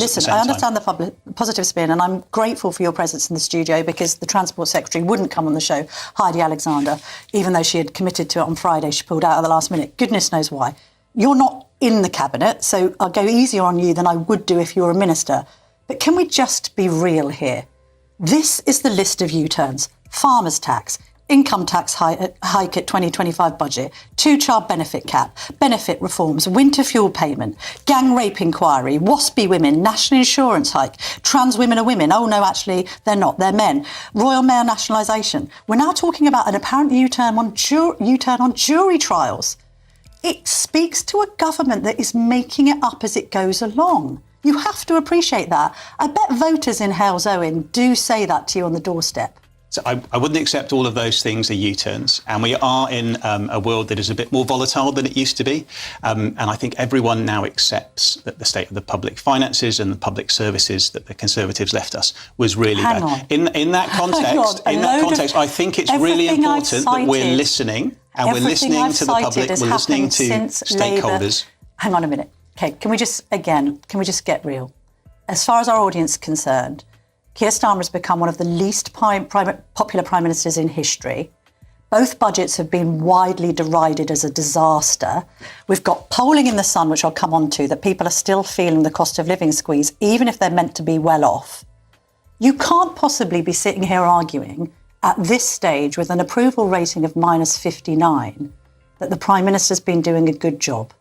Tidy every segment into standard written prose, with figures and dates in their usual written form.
Listen, I understand the positive spin, and I'm grateful for your presence in the studio because the Transport Secretary wouldn't come on the show, Heidi Alexander, even though she had committed to it on Friday. She pulled out at the last minute. Goodness knows why. You're not in the cabinet, so I'll go easier on you than I would do if you were a minister. But can we just be real here? This is the list of U-turns. Farmers' tax, income tax hike at 2025 budget, two-child benefit cap, benefit reforms, winter fuel payment, gang rape inquiry, WASPy women, national insurance hike, trans women are women. Oh, no, actually, they're not. They're men. Royal Mail nationalisation. We're now talking about an apparent U-turn on jury trials. It speaks to a government that is making it up as it goes along. You have to appreciate that. I bet voters in Hales Owen do say that to you on the doorstep. So I wouldn't accept all of those things are U-turns. And we are in a world that is a bit more volatile than it used to be. And I think everyone now accepts that the state of the public finances and the public services that the Conservatives left us was really bad. In that context, I think it's really important that we're listening and we're listening to the public, we're listening to stakeholders. Hang on a minute. OK, can we just get real? As far as our audience is concerned, Keir Starmer has become one of the least popular prime ministers in history. Both budgets have been widely derided as a disaster. We've got polling in the Sun, which I'll come on to, that people are still feeling the cost of living squeeze, even if they're meant to be well off. You can't possibly be sitting here arguing at this stage with an approval rating of -59 that the Prime Minister's been doing a good job.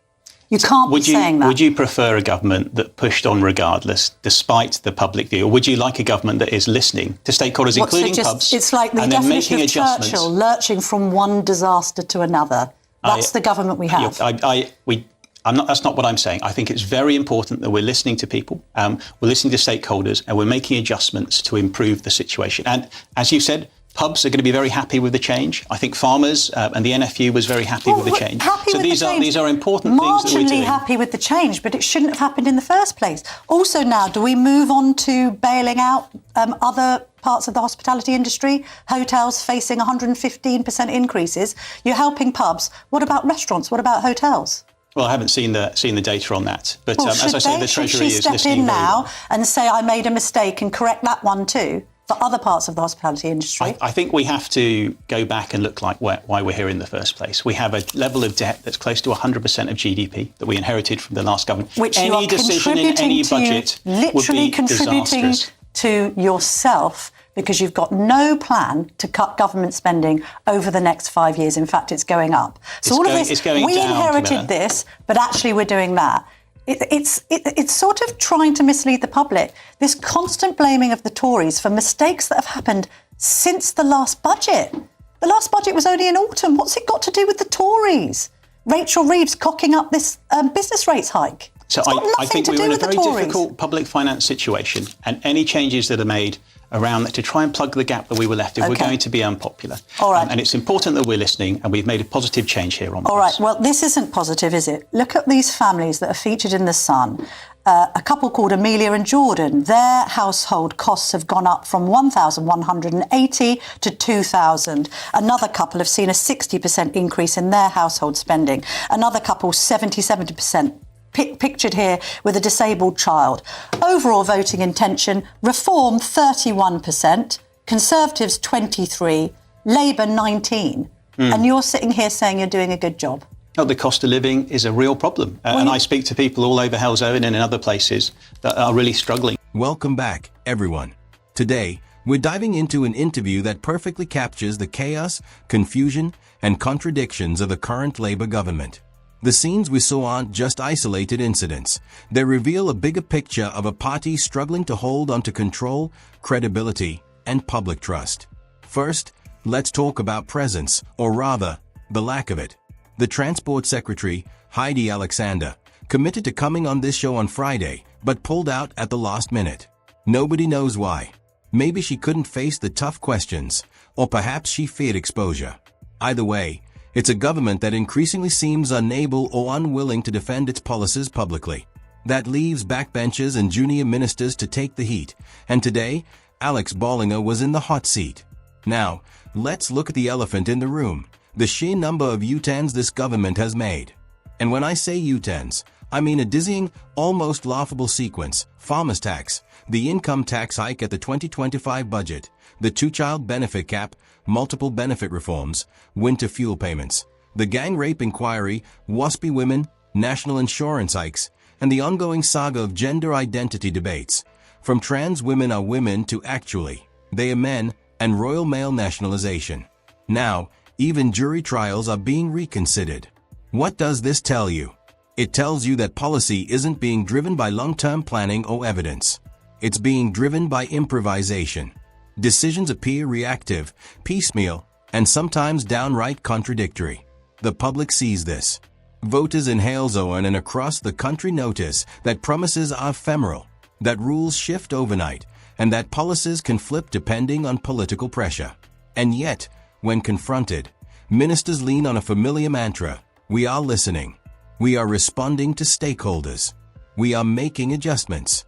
You can't be saying that. Would you prefer a government that pushed on regardless, despite the public view? Or would you like a government that is listening to stakeholders, including pubs, it's like the definition of Churchill, lurching from one disaster to another. That's the government we have. That's not what I'm saying. I think it's very important that we're listening to people, we're listening to stakeholders, and we're making adjustments to improve the situation. And as you said, pubs are going to be very happy with the change. I think farmers and the NFU was very happy with the change. So these are important things that we're doing. Marginally happy with the change, but it shouldn't have happened in the first place. Also now, do we move on to bailing out other parts of the hospitality industry? Hotels facing 115% increases. You're helping pubs. What about restaurants? What about hotels? Well, I haven't seen the data on that. But as I say, the Treasury is listening. Should she step in now and say, I made a mistake and correct that one too? For other parts of the hospitality industry? I think we have to go back and look like why we're here in the first place. We have a level of debt that's close to 100% of GDP that we inherited from the last government. Which any decision in any budget literally contributing to yourself, because you've got no plan to cut government spending over the next 5 years. In fact, it's going up. So all of this, we inherited this, but actually we're doing that. It's sort of trying to mislead the public. This constant blaming of the Tories for mistakes that have happened since the last budget. The last budget was only in autumn. What's it got to do with the Tories? Rachel Reeves cocking up this business rates hike. So I think we're in a very difficult public finance situation, and any changes that are made around that to try and plug the gap that we were left with, we're going to be unpopular. All right. And it's important that we're listening, and we've made a positive change here on this. All right, well, this isn't positive, is it? Look at these families that are featured in The Sun. A couple called Amelia and Jordan. Their household costs have gone up from 1,180 to 2,000. Another couple have seen a 60% increase in their household spending. Another couple, 77%. Pictured here with a disabled child. Overall voting intention, Reform 31%, Conservatives 23%, Labour 19%. And you're sitting here saying you're doing a good job. Oh, the cost of living is a real problem. And I speak to people all over Hales Owen and in other places that are really struggling. Welcome back, everyone. Today, we're diving into an interview that perfectly captures the chaos, confusion, and contradictions of the current Labour government. The scenes we saw aren't just isolated incidents. They reveal a bigger picture of a party struggling to hold onto control, credibility, and public trust. First, let's talk about presence, or rather, the lack of it. The Transport Secretary, Heidi Alexander, committed to coming on this show on Friday, but pulled out at the last minute. Nobody knows why. Maybe she couldn't face the tough questions, or perhaps she feared exposure. Either way, it's a government that increasingly seems unable or unwilling to defend its policies publicly. That leaves backbenchers and junior ministers to take the heat, and today, Alex Bollinger was in the hot seat. Now, let's look at the elephant in the room, the sheer number of U-turns this government has made. And when I say U-turns, I mean a dizzying, almost laughable sequence: farmers' tax, the income tax hike at the 2025 budget, the two-child benefit cap, multiple benefit reforms, winter fuel payments, the gang rape inquiry, waspy women, national insurance hikes, and the ongoing saga of gender identity debates. From trans women are women to actually, they are men, and royal male nationalization. Now, even jury trials are being reconsidered. What does this tell you? It tells you that policy isn't being driven by long-term planning or evidence. It's being driven by improvisation. Decisions appear reactive, piecemeal, and sometimes downright contradictory. The public sees this. Voters in Halesowen and across the country notice that promises are ephemeral, that rules shift overnight, and that policies can flip depending on political pressure. And yet, when confronted, ministers lean on a familiar mantra: we are listening. We are responding to stakeholders. We are making adjustments.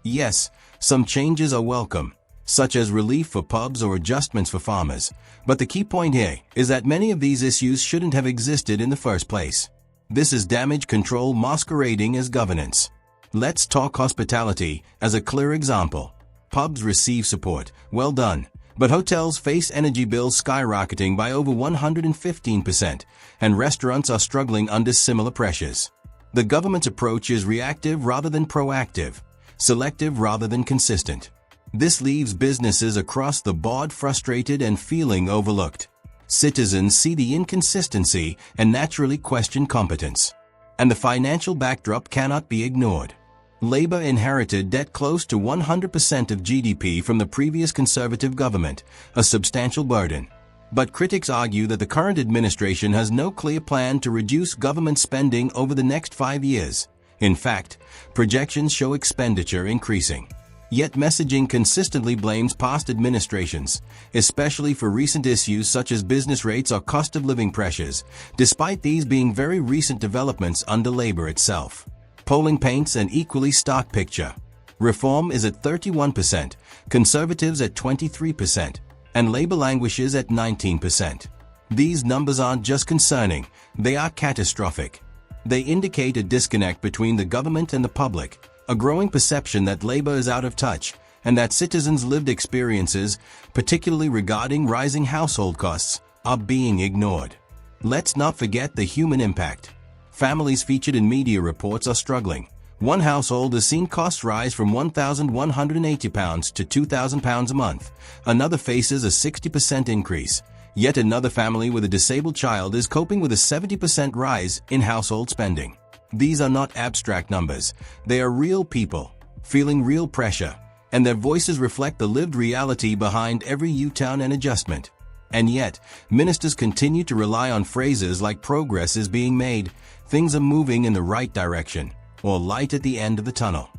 Yes, some changes are welcome, such as relief for pubs or adjustments for farmers, but the key point here is that many of these issues shouldn't have existed in the first place. This is damage control masquerading as governance. Let's talk hospitality as a clear example. Pubs receive support, well done, but hotels face energy bills skyrocketing by over 115%, and restaurants are struggling under similar pressures. The government's approach is reactive rather than proactive, selective rather than consistent. This leaves businesses across the board frustrated and feeling overlooked. Citizens see the inconsistency and naturally question competence. And the financial backdrop cannot be ignored. Labour inherited debt close to 100% of GDP from the previous Conservative government, a substantial burden. But critics argue that the current administration has no clear plan to reduce government spending over the next 5 years. In fact, projections show expenditure increasing. Yet messaging consistently blames past administrations, especially for recent issues such as business rates or cost of living pressures, despite these being very recent developments under Labour itself. Polling paints an equally stark picture. Reform is at 31%, Conservatives at 23%, and Labour languishes at 19%. These numbers aren't just concerning, they are catastrophic. They indicate a disconnect between the government and the public, a growing perception that Labour is out of touch, and that citizens' lived experiences, particularly regarding rising household costs, are being ignored. Let's not forget the human impact. Families featured in media reports are struggling. One household has seen costs rise from £1,180 to £2,000 a month. Another faces a 60% increase. Yet another family with a disabled child is coping with a 70% rise in household spending. These are not abstract numbers. They are real people, feeling real pressure, and their voices reflect the lived reality behind every U-turn and adjustment. And yet, ministers continue to rely on phrases like progress is being made, things are moving in the right direction, or light at the end of the tunnel.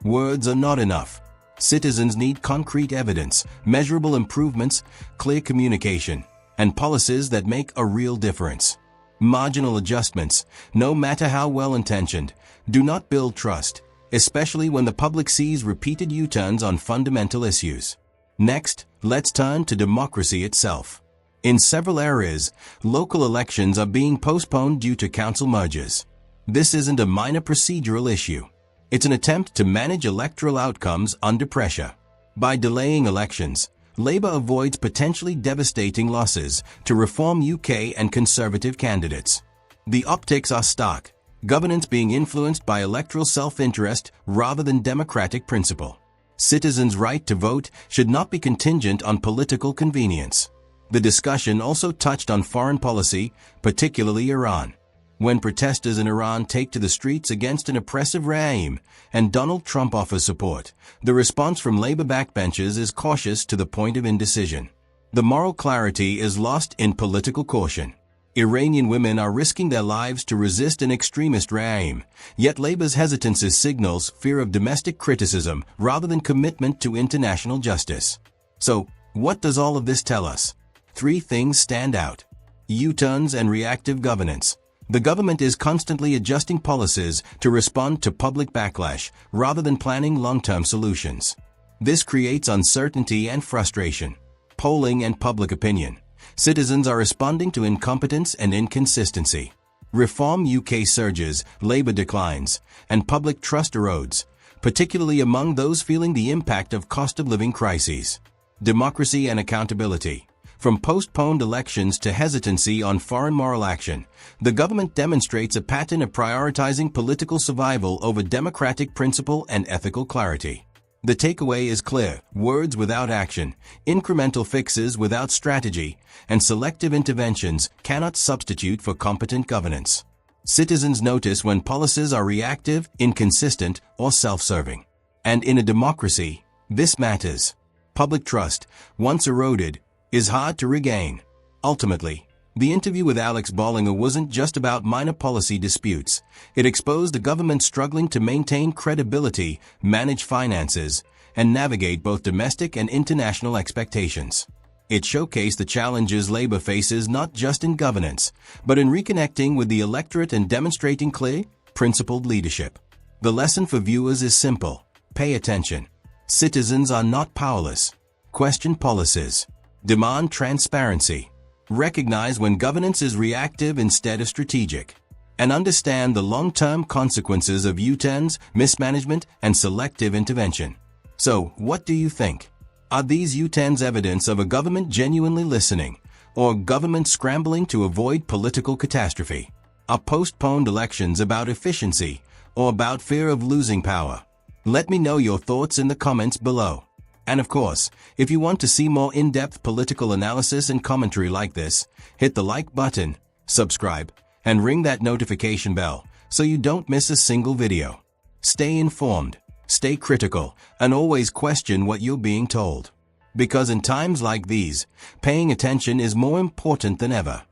Words are not enough. Citizens need concrete evidence, measurable improvements, clear communication, and policies that make a real difference. Marginal adjustments, no matter how well-intentioned, do not build trust, especially when the public sees repeated U-turns on fundamental issues. Next, let's turn to democracy itself. In several areas, local elections are being postponed due to council mergers. This isn't a minor procedural issue. It's an attempt to manage electoral outcomes under pressure. By delaying elections, Labour avoids potentially devastating losses to Reform UK and Conservative candidates. The optics are stark, governance being influenced by electoral self-interest rather than democratic principle. Citizens' right to vote should not be contingent on political convenience. The discussion also touched on foreign policy, particularly Iran. When protesters in Iran take to the streets against an oppressive regime and Donald Trump offers support, the response from Labour backbenchers is cautious to the point of indecision. The moral clarity is lost in political caution. Iranian women are risking their lives to resist an extremist regime, yet Labour's hesitancy signals fear of domestic criticism rather than commitment to international justice. So, what does all of this tell us? 3 things stand out: U-turns and reactive governance. The government is constantly adjusting policies to respond to public backlash rather than planning long-term solutions. This creates uncertainty and frustration. Polling and public opinion. Citizens are responding to incompetence and inconsistency. Reform UK surges, Labour declines, and public trust erodes, particularly among those feeling the impact of cost of living crises. Democracy and accountability. From postponed elections to hesitancy on foreign moral action, the government demonstrates a pattern of prioritizing political survival over democratic principle and ethical clarity. The takeaway is clear: words without action, incremental fixes without strategy, and selective interventions cannot substitute for competent governance. Citizens notice when policies are reactive, inconsistent, or self-serving. And in a democracy, this matters. Public trust, once eroded, is hard to regain. Ultimately, the interview with Alex Bollinger wasn't just about minor policy disputes. It exposed a government struggling to maintain credibility, manage finances, and navigate both domestic and international expectations. It showcased the challenges Labour faces not just in governance, but in reconnecting with the electorate and demonstrating clear, principled leadership. The lesson for viewers is simple: pay attention. Citizens are not powerless. Question policies. Demand transparency. Recognize when governance is reactive instead of strategic. And understand the long-term consequences of U-turns, mismanagement, and selective intervention. So, what do you think? Are these U-turns evidence of a government genuinely listening, or government scrambling to avoid political catastrophe? Are postponed elections about efficiency, or about fear of losing power? Let me know your thoughts in the comments below. And of course, if you want to see more in-depth political analysis and commentary like this, hit the like button, subscribe, and ring that notification bell so you don't miss a single video. Stay informed, stay critical, and always question what you're being told. Because in times like these, paying attention is more important than ever.